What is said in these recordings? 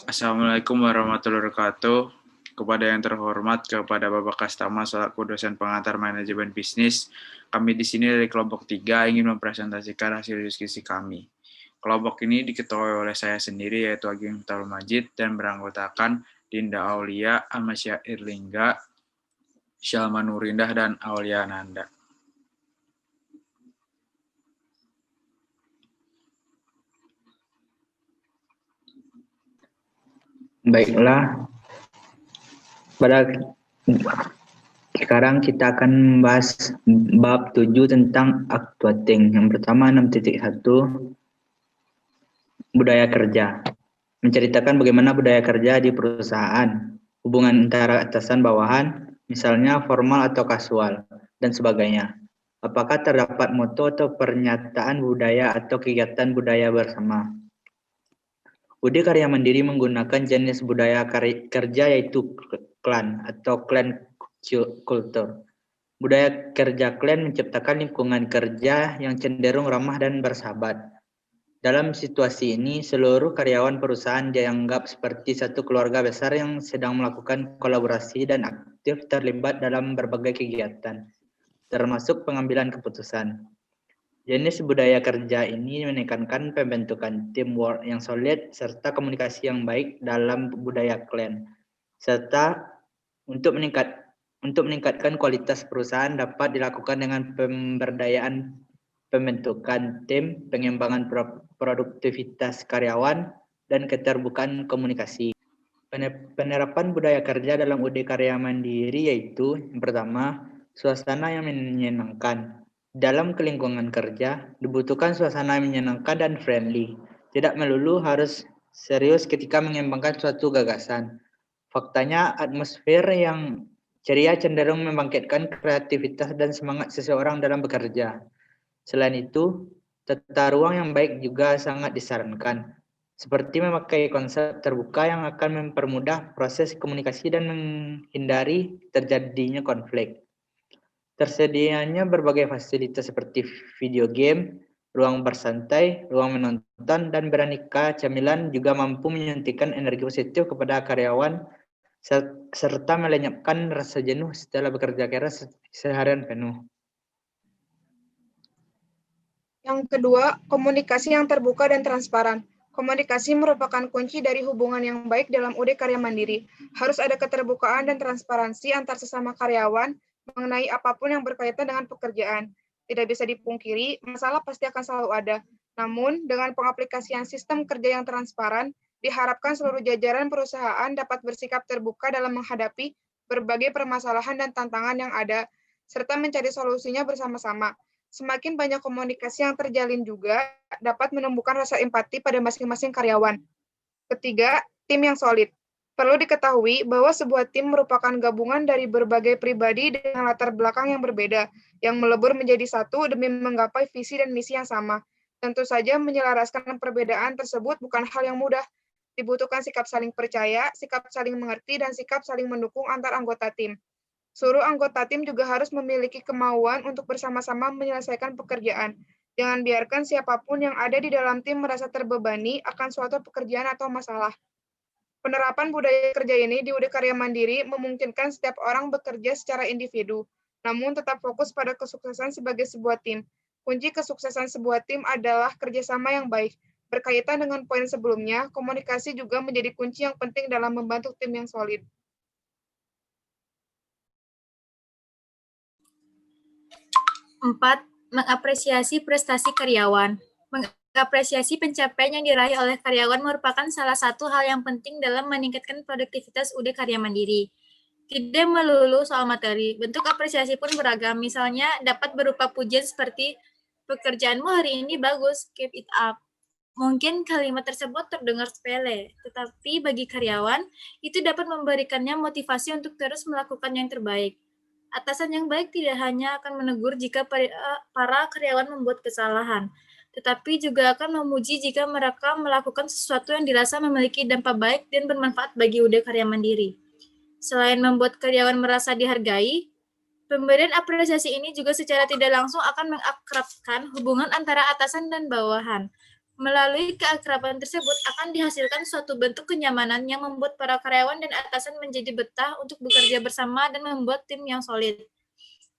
Assalamualaikum warahmatullahi wabarakatuh. Kepada yang terhormat, kepada Bapak Kastama selaku dosen pengantar manajemen bisnis, kami di sini dari kelompok 3 ingin mempresentasikan hasil diskusi kami. Kelompok ini diketuai oleh saya sendiri, yaitu Ageng Muhtar Majid, dan beranggotakan Dinda Aulia, Amasya Irlingga, Syalma Nurindah, dan Aulia Nanda. Baiklah, sekarang kita akan membahas bab 7 tentang actuating. Yang pertama 6.1 budaya kerja. Menceritakan bagaimana budaya kerja di perusahaan, hubungan antara atasan bawahan, misalnya formal atau kasual, dan sebagainya. Apakah terdapat moto atau pernyataan budaya atau kegiatan budaya bersama? UD Karya Mandiri menggunakan jenis budaya kerja yaitu klan atau clan culture. Budaya kerja klan menciptakan lingkungan kerja yang cenderung ramah dan bersahabat. Dalam situasi ini, seluruh karyawan perusahaan dianggap seperti satu keluarga besar yang sedang melakukan kolaborasi dan aktif terlibat dalam berbagai kegiatan, termasuk pengambilan keputusan. Jenis budaya kerja ini menekankan pembentukan teamwork yang solid serta komunikasi yang baik dalam budaya klan. Serta untuk meningkatkan kualitas perusahaan dapat dilakukan dengan pemberdayaan pembentukan tim, pengembangan produktivitas karyawan, dan keterbukaan komunikasi. Penerapan budaya kerja dalam UD Karya Mandiri yaitu yang pertama, suasana yang menyenangkan. Dalam lingkungan kerja, dibutuhkan suasana yang menyenangkan dan friendly. Tidak melulu harus serius ketika mengembangkan suatu gagasan. Faktanya, atmosfer yang ceria cenderung membangkitkan kreativitas dan semangat seseorang dalam bekerja. Selain itu, tata ruang yang baik juga sangat disarankan, seperti memakai konsep terbuka yang akan mempermudah proses komunikasi dan menghindari terjadinya konflik. Tersedianya berbagai fasilitas seperti video game, ruang bersantai, ruang menonton, dan beraneka camilan juga mampu menyuntikkan energi positif kepada karyawan serta melenyapkan rasa jenuh setelah bekerja keras seharian penuh. Yang kedua, komunikasi yang terbuka dan transparan. Komunikasi merupakan kunci dari hubungan yang baik dalam UD Karya Mandiri. Harus ada keterbukaan dan transparansi antar sesama karyawan mengenai apapun yang berkaitan dengan pekerjaan. Tidak bisa dipungkiri, masalah pasti akan selalu ada. Namun, dengan pengaplikasian sistem kerja yang transparan, diharapkan seluruh jajaran perusahaan dapat bersikap terbuka dalam menghadapi berbagai permasalahan dan tantangan yang ada, serta mencari solusinya bersama-sama. Semakin banyak komunikasi yang terjalin juga dapat menumbuhkan rasa empati pada masing-masing karyawan. Ketiga, tim yang solid. Perlu diketahui bahwa sebuah tim merupakan gabungan dari berbagai pribadi dengan latar belakang yang berbeda, yang melebur menjadi satu demi menggapai visi dan misi yang sama. Tentu saja menyelaraskan perbedaan tersebut bukan hal yang mudah. Dibutuhkan sikap saling percaya, sikap saling mengerti, dan sikap saling mendukung antar anggota tim. Seluruh anggota tim juga harus memiliki kemauan untuk bersama-sama menyelesaikan pekerjaan. Jangan biarkan siapapun yang ada di dalam tim merasa terbebani akan suatu pekerjaan atau masalah. Penerapan budaya kerja ini di UD Karya Mandiri memungkinkan setiap orang bekerja secara individu, namun tetap fokus pada kesuksesan sebagai sebuah tim. Kunci kesuksesan sebuah tim adalah kerjasama yang baik. Berkaitan dengan poin sebelumnya, komunikasi juga menjadi kunci yang penting dalam membantu tim yang solid. 4. Mengapresiasi prestasi karyawan. Mengapresiasi pencapaian yang diraih oleh karyawan merupakan salah satu hal yang penting dalam meningkatkan produktivitas UD Karya Mandiri. Tidak melulu soal materi, bentuk apresiasi pun beragam. Misalnya dapat berupa pujian seperti, pekerjaanmu hari ini bagus, keep it up. Mungkin kalimat tersebut terdengar sepele, tetapi bagi karyawan, itu dapat memberikannya motivasi untuk terus melakukan yang terbaik. Atasan yang baik tidak hanya akan menegur jika para karyawan membuat kesalahan, tetapi juga akan memuji jika mereka melakukan sesuatu yang dirasa memiliki dampak baik dan bermanfaat bagi UD Karya Mandiri. Selain membuat karyawan merasa dihargai, pemberian apresiasi ini juga secara tidak langsung akan mengakrabkan hubungan antara atasan dan bawahan. Melalui keakraban tersebut akan dihasilkan suatu bentuk kenyamanan yang membuat para karyawan dan atasan menjadi betah untuk bekerja bersama dan membuat tim yang solid.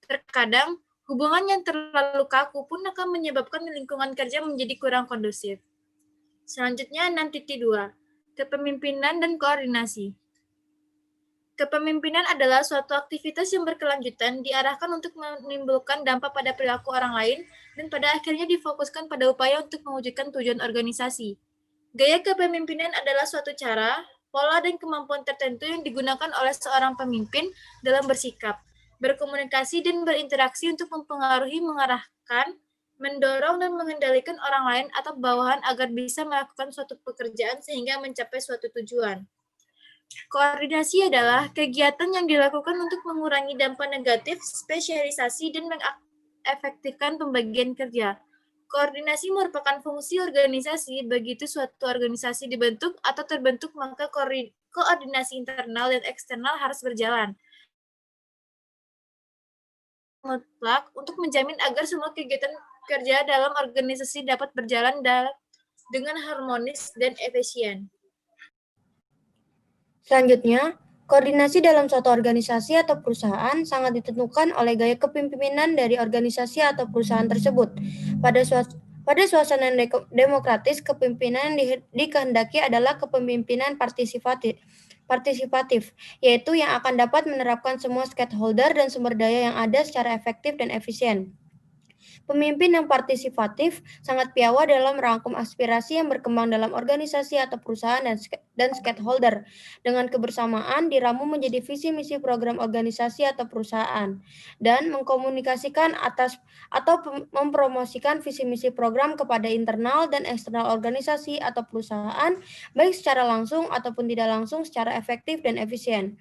Terkadang, hubungan yang terlalu kaku pun akan menyebabkan lingkungan kerja menjadi kurang kondusif. Selanjutnya 6.2, kepemimpinan dan koordinasi. Kepemimpinan adalah suatu aktivitas yang berkelanjutan diarahkan untuk menimbulkan dampak pada perilaku orang lain dan pada akhirnya difokuskan pada upaya untuk mewujudkan tujuan organisasi. Gaya kepemimpinan adalah suatu cara, pola, dan kemampuan tertentu yang digunakan oleh seorang pemimpin dalam bersikap, berkomunikasi, dan berinteraksi untuk mempengaruhi, mengarahkan, mendorong, dan mengendalikan orang lain atau bawahan agar bisa melakukan suatu pekerjaan sehingga mencapai suatu tujuan. Koordinasi adalah kegiatan yang dilakukan untuk mengurangi dampak negatif, spesialisasi, dan mengefektifkan pembagian kerja. Koordinasi merupakan fungsi organisasi. Begitu suatu organisasi dibentuk atau terbentuk, maka koordinasi internal dan eksternal harus berjalan mutlak untuk menjamin agar semua kegiatan kerja dalam organisasi dapat berjalan dengan harmonis dan efisien. Selanjutnya, koordinasi dalam suatu organisasi atau perusahaan sangat ditentukan oleh gaya kepemimpinan dari organisasi atau perusahaan tersebut. Pada suasana demokratis, kepemimpinan yang dikehendaki adalah kepemimpinan partisipatif, yaitu yang akan dapat menerapkan semua stakeholder dan sumber daya yang ada secara efektif dan efisien. Pemimpin yang partisipatif sangat piawai dalam merangkum aspirasi yang berkembang dalam organisasi atau perusahaan dan stakeholder. Dengan kebersamaan diramu menjadi visi misi program organisasi atau perusahaan dan mengkomunikasikan atau mempromosikan visi misi program kepada internal dan eksternal organisasi atau perusahaan baik secara langsung ataupun tidak langsung secara efektif dan efisien.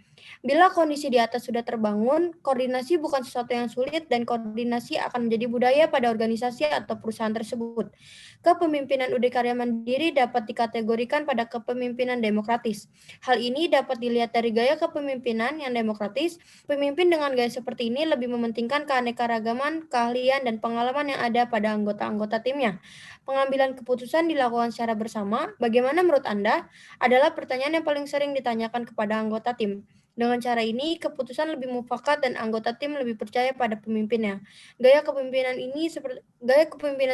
Bila kondisi di atas sudah terbangun, koordinasi bukan sesuatu yang sulit dan koordinasi akan menjadi budaya pada organisasi atau perusahaan tersebut. Kepemimpinan UD Karya Mandiri dapat dikategorikan pada kepemimpinan demokratis. Hal ini dapat dilihat dari gaya kepemimpinan yang demokratis. Pemimpin dengan gaya seperti ini lebih mementingkan keanekaragaman, keahlian, dan pengalaman yang ada pada anggota-anggota timnya. Pengambilan keputusan dilakukan secara bersama. Bagaimana menurut Anda? Adalah pertanyaan yang paling sering ditanyakan kepada anggota tim. Dengan cara ini, keputusan lebih mufakat dan anggota tim lebih percaya pada pemimpinnya. Gaya kepemimpinan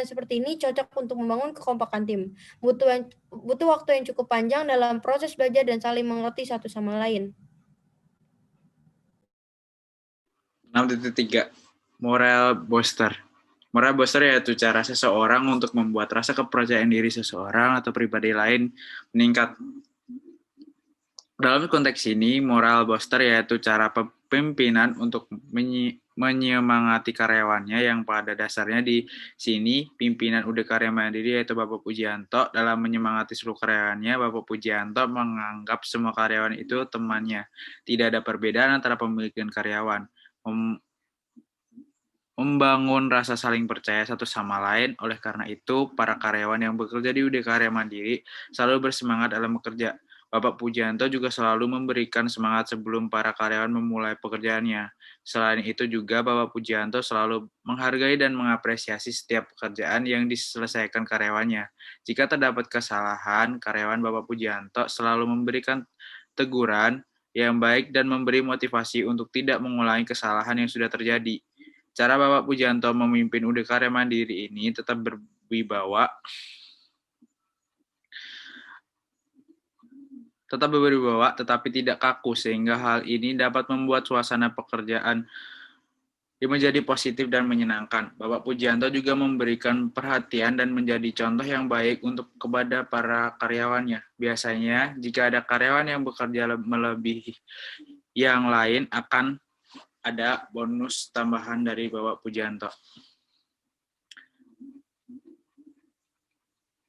seperti ini cocok untuk membangun kekompakan tim. Butuh waktu yang cukup panjang dalam proses belajar dan saling mengerti satu sama lain. 6.3, moral booster. Moral booster yaitu cara seseorang untuk membuat rasa kepercayaan diri seseorang atau pribadi lain meningkat. Dalam konteks ini, moral booster yaitu cara pemimpinan untuk menyemangati karyawannya yang pada dasarnya di sini pimpinan UD Karya Mandiri yaitu Bapak Pujianto dalam menyemangati seluruh karyawannya. Bapak Pujianto menganggap semua karyawan itu temannya. Tidak ada perbedaan antara pemilik dan karyawan. Membangun rasa saling percaya satu sama lain. Oleh karena itu, para karyawan yang bekerja di UD Karya Mandiri selalu bersemangat dalam bekerja. Bapak Pujianto juga selalu memberikan semangat sebelum para karyawan memulai pekerjaannya. Selain itu juga Bapak Pujianto selalu menghargai dan mengapresiasi setiap pekerjaan yang diselesaikan karyawannya. Jika terdapat kesalahan, karyawan Bapak Pujianto selalu memberikan teguran yang baik dan memberi motivasi untuk tidak mengulangi kesalahan yang sudah terjadi. Cara Bapak Pujianto memimpin UD Karya Mandiri ini tetap berwibawa, tetapi tidak kaku, sehingga hal ini dapat membuat suasana pekerjaan menjadi positif dan menyenangkan. Bapak Pujianto juga memberikan perhatian dan menjadi contoh yang baik kepada para karyawannya. Biasanya, jika ada karyawan yang bekerja melebihi yang lain, akan ada bonus tambahan dari Bapak Pujianto.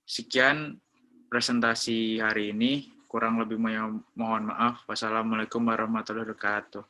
Sekian presentasi hari ini. Kurang lebih mohon maaf. Wassalamualaikum warahmatullahi wabarakatuh.